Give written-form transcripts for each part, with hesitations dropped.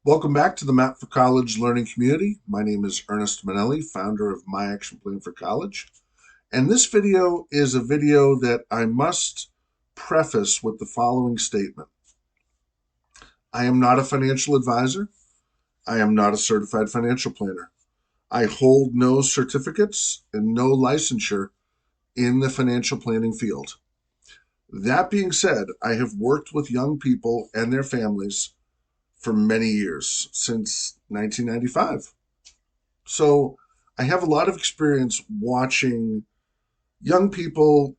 Welcome back to the Map for College learning community. My name is Ernest Manelli, founder of My Action Plan for College. And this video is a video that I must preface with the following statement. I am not a financial advisor. I am not a certified financial planner. I hold no certificates and no licensure in the financial planning field. That being said, I have worked with young people and their families for many years, since 1995. So I have a lot of experience watching young people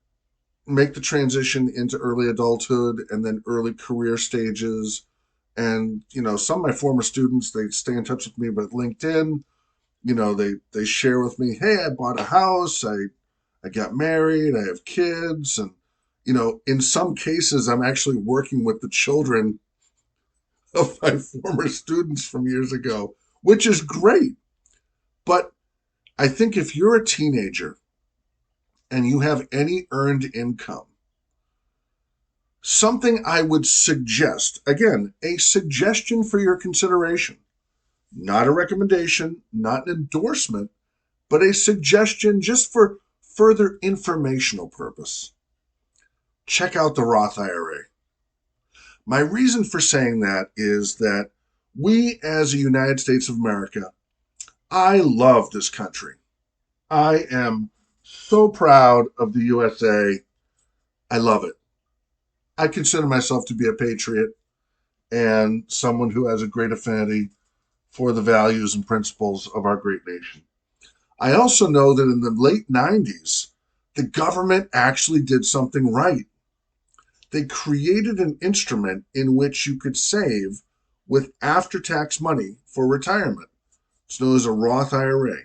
make the transition into early adulthood and then early career stages. And, some of my former students, they stay in touch with me about LinkedIn. They share with me, hey, I bought a house, I got married, I have kids. And, in some cases, I'm actually working with the children of my former students from years ago, which is great. But I think if you're a teenager and you have any earned income, something I would suggest, again, a suggestion for your consideration, not a recommendation, not an endorsement, but a suggestion just for further informational purpose. Check out the Roth IRA. My reason for saying that is that we, as a United States of America, I love this country. I am so proud of the USA. I love it. I consider myself to be a patriot and someone who has a great affinity for the values and principles of our great nation. I also know that in the late 90s, the government actually did something right. They created an instrument in which you could save with after tax money for retirement. It's known as a Roth IRA,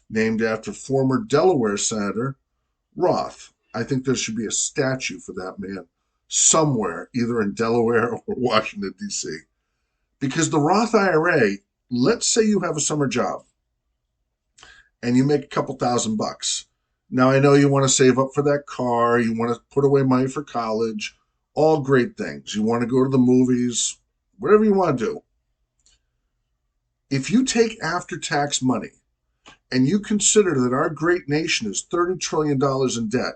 named after former Delaware Senator Roth. I think there should be a statue for that man somewhere, either in Delaware or Washington, D.C. Because the Roth IRA, let's say you have a summer job and you make a couple $1,000. Now, I know you want to save up for that car, you want to put away money for college, all great things. You want to go to the movies, whatever you want to do. If you take after tax money and you consider that our great nation is $30 trillion in debt,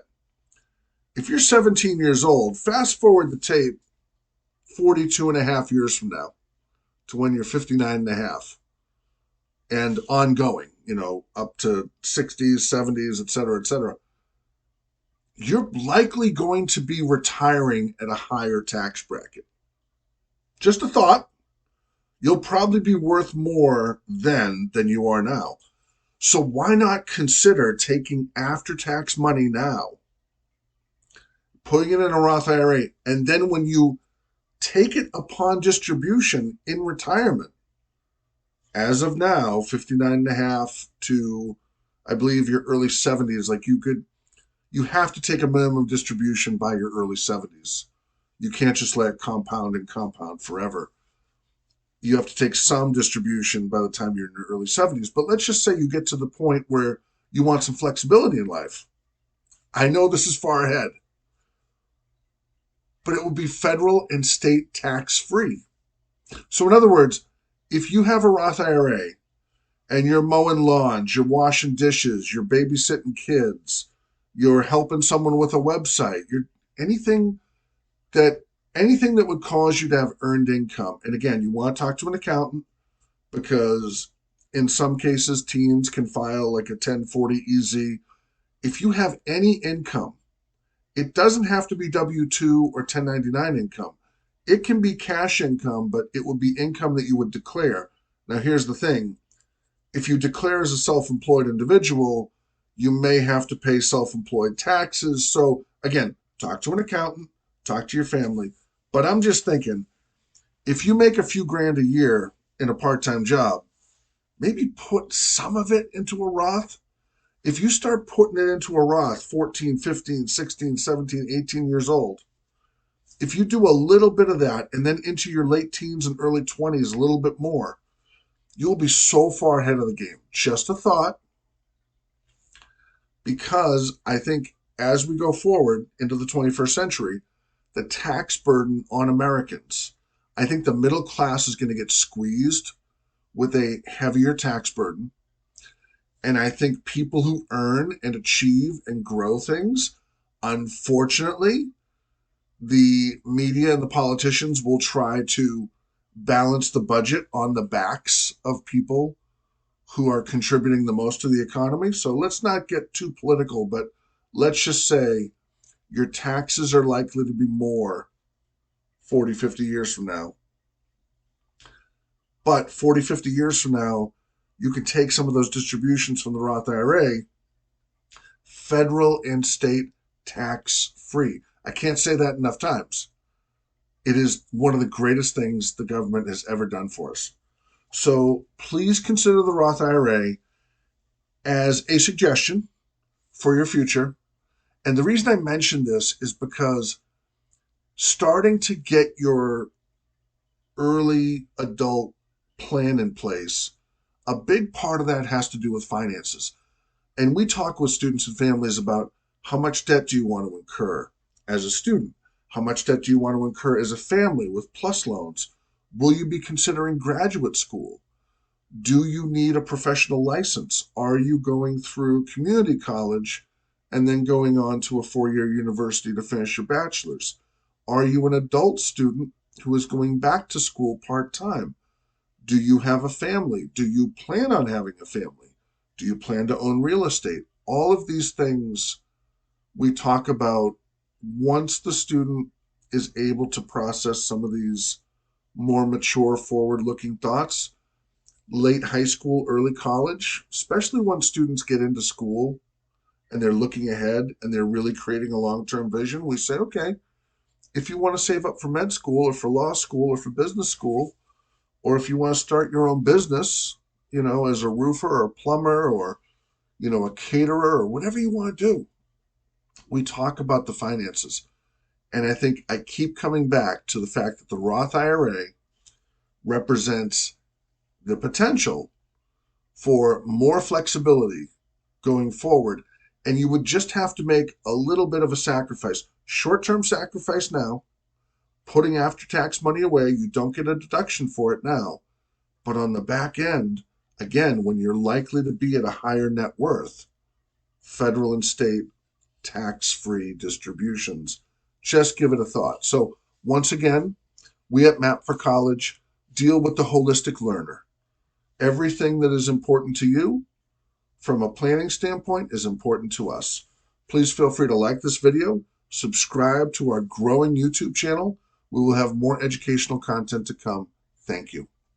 if you're 17 years old, fast forward the tape 42 and a half years from now to when you're 59 and a half and ongoing, up to 60s, 70s, et cetera, et cetera. You're likely going to be retiring at a higher tax bracket. Just a thought. You'll probably be worth more then than you are now. So why not consider taking after tax money now, putting it in a Roth IRA, and then when you take it upon distribution in retirement, as of now, 59 and a half to, I believe, your early 70s, like you have to take a minimum distribution by your early 70s. You can't just let it compound and compound forever. You have to take some distribution by the time you're in your early 70s. But let's just say you get to the point where you want some flexibility in life. I know this is far ahead, but it will be federal and state tax free. So, in other words, if you have a Roth IRA and you're mowing lawns, you're washing dishes, you're babysitting kids, you're helping someone with a website, you're anything that anything that would cause you to have earned income. And again, you want to talk to an accountant because in some cases teens can file like a 1040 EZ. If you have any income, it doesn't have to be W2 or 1099 income. It can be cash income, but it would be income that you would declare. Now, here's the thing. If you declare as a self-employed individual, you may have to pay self-employed taxes. So again, talk to an accountant, talk to your family. But I'm just thinking, if you make a few grand a year in a part-time job, maybe put some of it into a Roth. If you start putting it into a Roth 14, 15, 16, 17, 18 years old, if you do a little bit of that and then into your late teens and early 20s, a little bit more, you'll be so far ahead of the game. Just a thought, because I think as we go forward into the 21st century, the tax burden on Americans, I think the middle class is going to get squeezed with a heavier tax burden. And I think people who earn and achieve and grow things, unfortunately, the media and the politicians will try to balance the budget on the backs of people who are contributing the most to the economy. So let's not get too political, but let's just say your taxes are likely to be more 40, 50 years from now. But 40, 50 years from now, you can take some of those distributions from the Roth IRA, federal and state tax free. I can't say that enough times. It is one of the greatest things the government has ever done for us. So please consider the Roth IRA as a suggestion for your future. And the reason I mention this is because starting to get your early adult plan in place, a big part of that has to do with finances. And we talk with students and families about how much debt do you want to incur as a student? How much debt do you want to incur as a family with plus loans? Will you be considering graduate school? Do you need a professional license? Are you going through community college and then going on to a 4-year university to finish your bachelor's? Are you an adult student who is going back to school part-time? Do you have a family? Do you plan on having a family? Do you plan to own real estate? All of these things we talk about once the student is able to process some of these more mature, forward-looking thoughts. Late high school, early college, especially when students get into school and they're looking ahead and they're really creating a long-term vision, we say, okay, if you want to save up for med school or for law school or for business school, or if you want to start your own business, as a roofer or a plumber or, a caterer or whatever you want to do, we talk about the finances. And I think I keep coming back to the fact that the Roth IRA represents the potential for more flexibility going forward. And you would just have to make a little bit of a sacrifice, short-term sacrifice now, putting after-tax money away. You don't get a deduction for it now. But on the back end, again, when you're likely to be at a higher net worth, federal and state tax-free distributions, just give it a thought. So once again, we at Map for College deal with the holistic learner. Everything that is important to you from a planning standpoint is important to us. Please feel free to like this video, subscribe to our growing YouTube channel. We will have more educational content to come. Thank you.